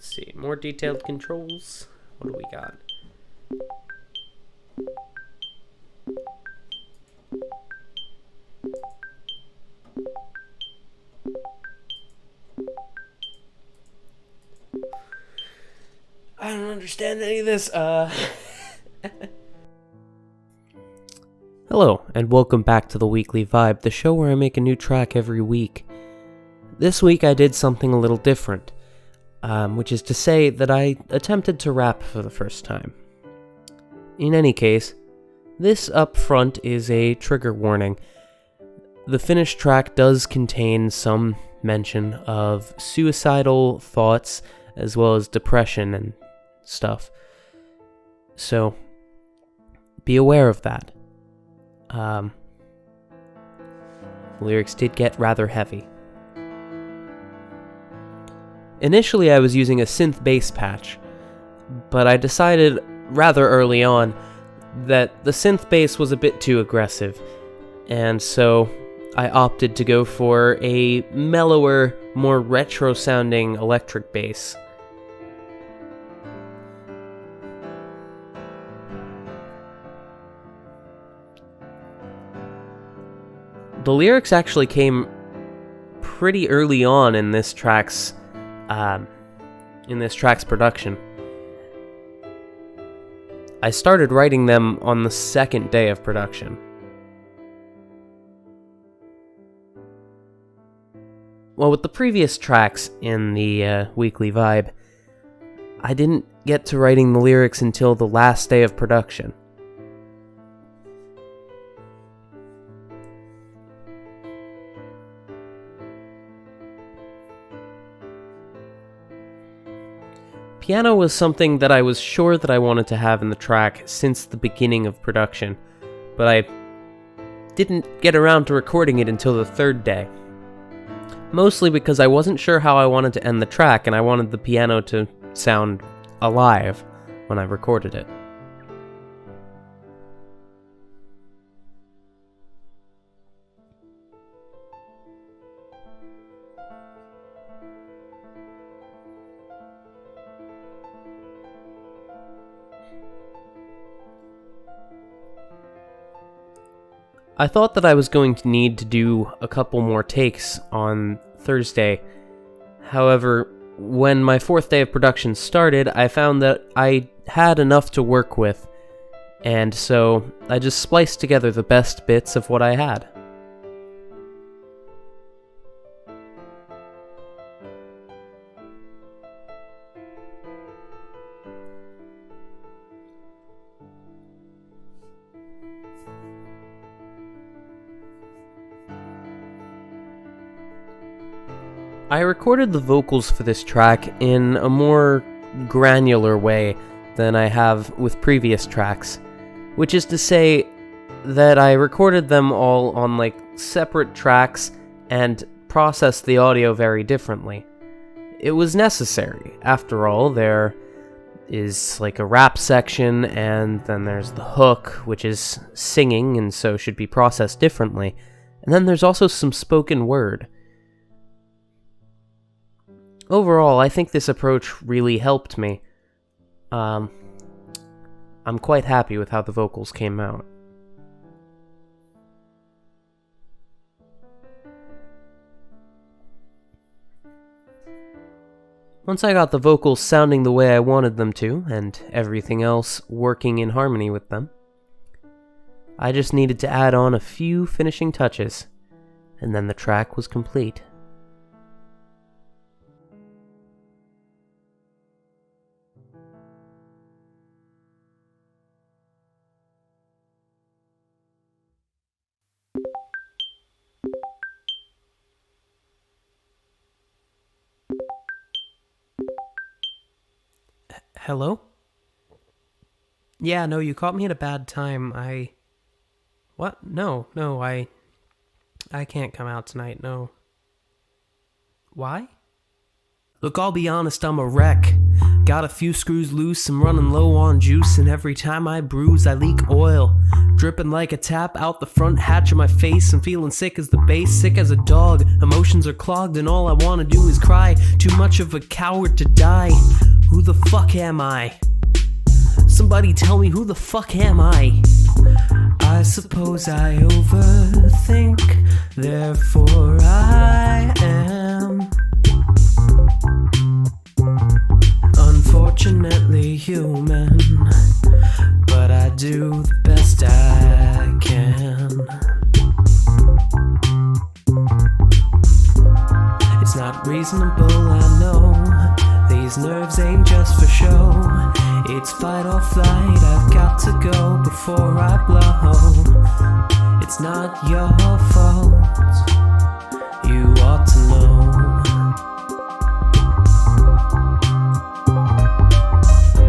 Let's see, more detailed controls. What do we got? I don't understand any of this. Hello, and welcome back to the Weekly Vibe, the show where I make a new track every week. This week I did something a little different, which is to say that I attempted to rap for the first time. In any case, this up front is a trigger warning. The finished track does contain some mention of suicidal thoughts as well as depression and stuff. So, be aware of that. The lyrics did get rather heavy. Initially I was using a synth bass patch, but I decided rather early on that the synth bass was a bit too aggressive, and so I opted to go for a mellower, more retro-sounding electric bass. The lyrics actually came pretty early on in this track's production. I started writing them on the second day of production. Well, with the previous tracks in the Weekly Vibe, I didn't get to writing the lyrics until the last day of production. Piano was something that I was sure that I wanted to have in the track since the beginning of production, but I didn't get around to recording it until the third day. Mostly because I wasn't sure how I wanted to end the track, and I wanted the piano to sound alive when I recorded it. I thought that I was going to need to do a couple more takes on Thursday. However, when my fourth day of production started, I found that I had enough to work with, and so I just spliced together the best bits of what I had. I recorded the vocals for this track in a more granular way than I have with previous tracks, which is to say that I recorded them all on separate tracks and processed the audio very differently. It was necessary. After all, there is a rap section, and then there's the hook, which is singing and so should be processed differently, and then there's also some spoken word. Overall, I think this approach really helped me. I'm quite happy with how the vocals came out. Once I got the vocals sounding the way I wanted them to, and everything else working in harmony with them, I just needed to add on a few finishing touches, and then the track was complete. Hello? Yeah, no, you caught me at a bad time. What? No, I can't come out tonight, no. Why? Look, I'll be honest, I'm a wreck. Got a few screws loose, I'm running low on juice, and every time I bruise, I leak oil. Dripping like a tap out the front hatch of my face. I'm feeling sick as the bass, sick as a dog. Emotions are clogged and all I wanna do is cry. Too much of a coward to die. Who the fuck am I? Somebody tell me, who the fuck am I? I suppose I overthink, therefore I am unfortunately human, but I do the best I can. It's not reasonable, I know. These nerves ain't just for show. It's fight or flight, I've got to go before I blow. It's not your fault, you ought to know.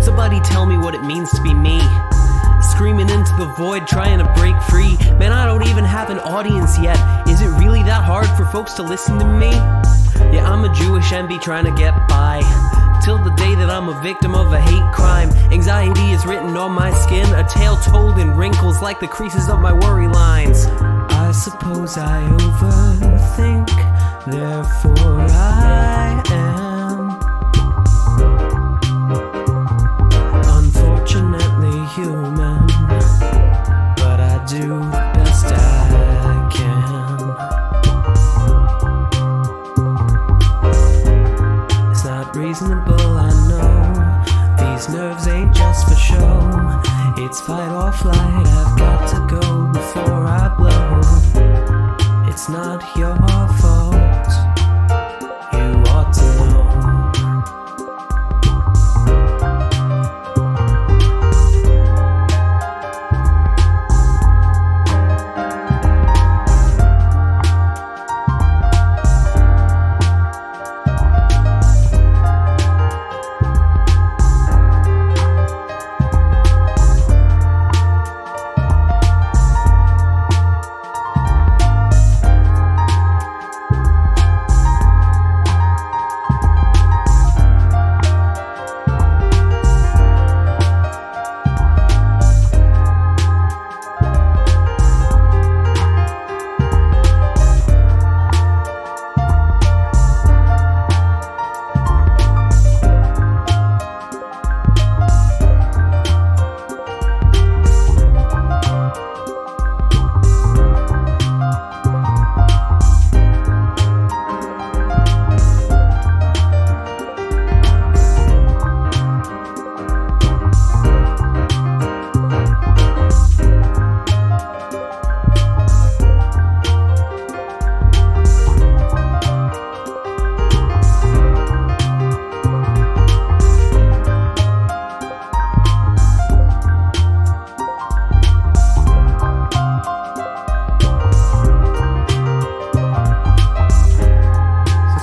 Somebody tell me what it means to be me. Screaming into the void, trying to break free. Man, I don't even have an audience yet. Is it really that hard for folks to listen to me? Yeah, I'm a Jewish MB trying to get by, till the day that I'm a victim of a hate crime. Anxiety is written on my skin, a tale told in wrinkles like the creases of my worry lines. I suppose I overthink, therefore I am unfortunately human, but I do the best I can. It's not reasonable, I know. These nerves ain't just for show. It's fight or flight, I've got to go before I blow. It's not your fault, you ought to know.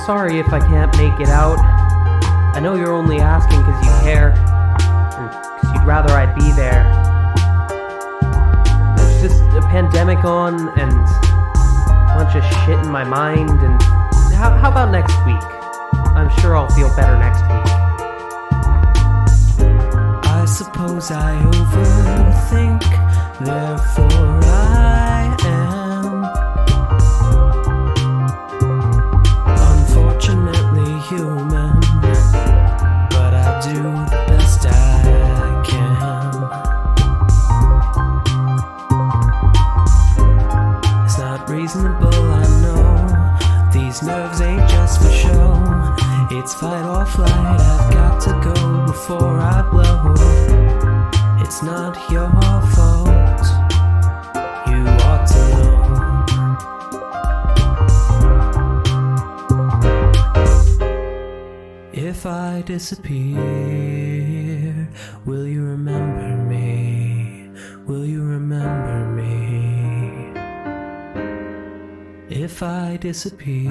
Sorry if I can't make it out. I know you're only asking because you care, and because you'd rather I'd be there. There's just a pandemic on, and a bunch of shit in my mind, and how about next week? I'm sure I'll feel better next week. I suppose I overthink, therefore I am unfortunately human, but I do the best I can. It's not reasonable, I know. These nerves ain't just for show. It's fight or flight, I've got to go before I blow. It's not your fault, you ought to know. If I disappear, will you remember me? Will you remember me? If I disappear,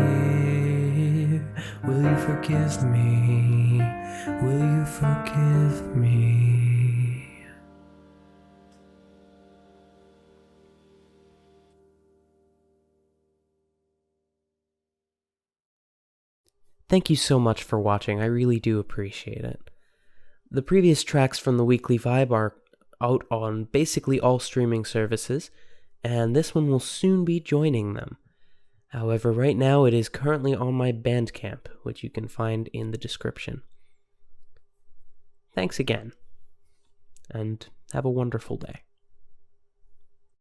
will you forgive me? Will you forgive me? Thank you so much for watching. I really do appreciate it. The previous tracks from the Weekly Vibe are out on basically all streaming services, and this one will soon be joining them. However, right now it is currently on my Bandcamp, which you can find in the description. Thanks again, and have a wonderful day.